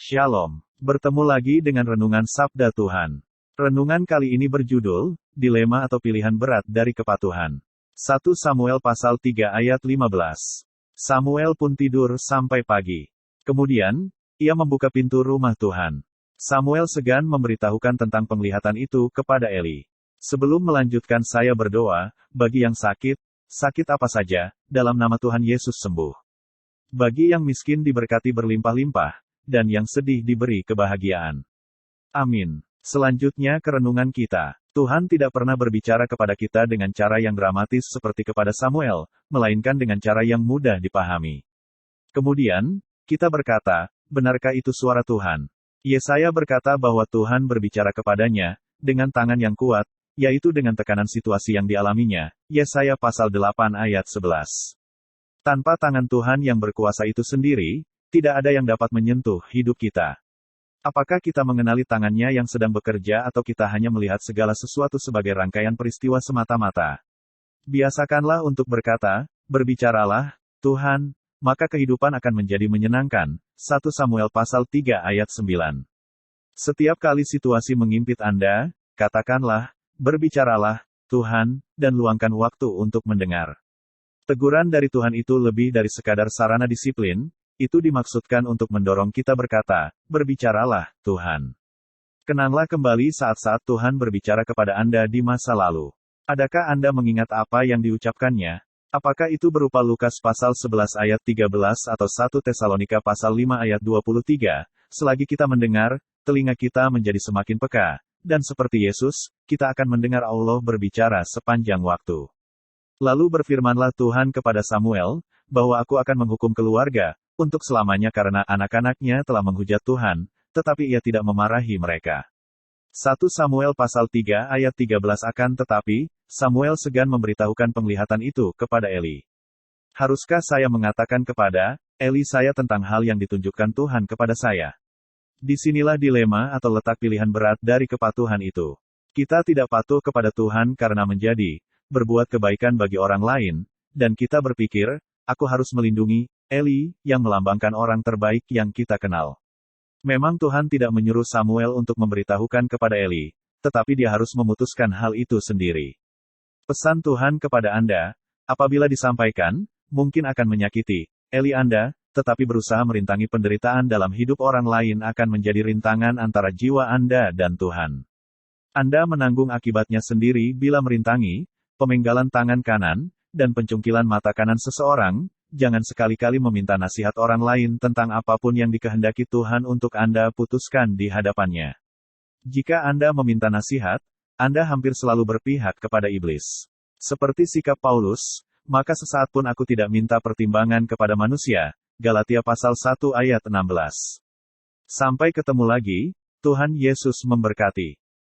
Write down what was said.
Shalom. Bertemu lagi dengan Renungan Sabda Tuhan. Renungan kali ini berjudul, Dilema atau Pilihan Berat dari Kepatuhan. 1 Samuel pasal 3 ayat 15. Samuel pun tidur sampai pagi. Kemudian, ia membuka pintu rumah Tuhan. Samuel segan memberitahukan tentang penglihatan itu kepada Eli. Sebelum melanjutkan saya berdoa, bagi yang sakit apa saja, dalam nama Tuhan Yesus sembuh. Bagi yang miskin diberkati berlimpah-limpah, dan yang sedih diberi kebahagiaan. Amin. Selanjutnya ke renungan kita. Tuhan tidak pernah berbicara kepada kita dengan cara yang dramatis seperti kepada Samuel, melainkan dengan cara yang mudah dipahami. Kemudian, kita berkata, benarkah itu suara Tuhan? Yesaya berkata bahwa Tuhan berbicara kepadanya, dengan tangan yang kuat, yaitu dengan tekanan situasi yang dialaminya, Yesaya pasal 8 ayat 11. Tanpa tangan Tuhan yang berkuasa itu sendiri, tidak ada yang dapat menyentuh hidup kita. Apakah kita mengenali tangannya yang sedang bekerja atau kita hanya melihat segala sesuatu sebagai rangkaian peristiwa semata-mata? Biasakanlah untuk berkata, berbicaralah, Tuhan, maka kehidupan akan menjadi menyenangkan. 1 Samuel pasal 3 ayat 9. Setiap kali situasi mengimpit Anda, katakanlah, berbicaralah, Tuhan, dan luangkan waktu untuk mendengar. Teguran dari Tuhan itu lebih dari sekadar sarana disiplin. Itu dimaksudkan untuk mendorong kita berkata, berbicaralah, Tuhan. Kenanglah kembali saat-saat Tuhan berbicara kepada Anda di masa lalu. Adakah Anda mengingat apa yang diucapkannya? Apakah itu berupa Lukas pasal 11 ayat 13 atau 1 Tesalonika pasal 5 ayat 23? Selagi kita mendengar, telinga kita menjadi semakin peka. Dan seperti Yesus, kita akan mendengar Allah berbicara sepanjang waktu. Lalu berfirmanlah Tuhan kepada Samuel, bahwa aku akan menghukum keluarga, untuk selamanya karena anak-anaknya telah menghujat Tuhan, tetapi ia tidak memarahi mereka. 1 Samuel pasal 3 ayat 13 akan tetapi, Samuel segan memberitahukan penglihatan itu kepada Eli. Haruskah saya mengatakan kepada Eli saya tentang hal yang ditunjukkan Tuhan kepada saya? Disinilah dilema atau letak pilihan berat dari kepatuhan itu. Kita tidak patuh kepada Tuhan karena berbuat kebaikan bagi orang lain, dan kita berpikir, aku harus melindungi Eli, yang melambangkan orang terbaik yang kita kenal. Memang Tuhan tidak menyuruh Samuel untuk memberitahukan kepada Eli, tetapi dia harus memutuskan hal itu sendiri. Pesan Tuhan kepada Anda, apabila disampaikan, mungkin akan menyakiti Eli Anda, tetapi berusaha merintangi penderitaan dalam hidup orang lain akan menjadi rintangan antara jiwa Anda dan Tuhan. Anda menanggung akibatnya sendiri bila merintangi pemenggalan tangan kanan, dan pencungkilan mata kanan seseorang. Jangan sekali-kali meminta nasihat orang lain tentang apapun yang dikehendaki Tuhan untuk Anda putuskan di hadapannya. Jika Anda meminta nasihat, Anda hampir selalu berpihak kepada iblis. Seperti sikap Paulus, maka sesaat pun aku tidak minta pertimbangan kepada manusia. Galatia pasal 1 ayat 16. Sampai ketemu lagi, Tuhan Yesus memberkati.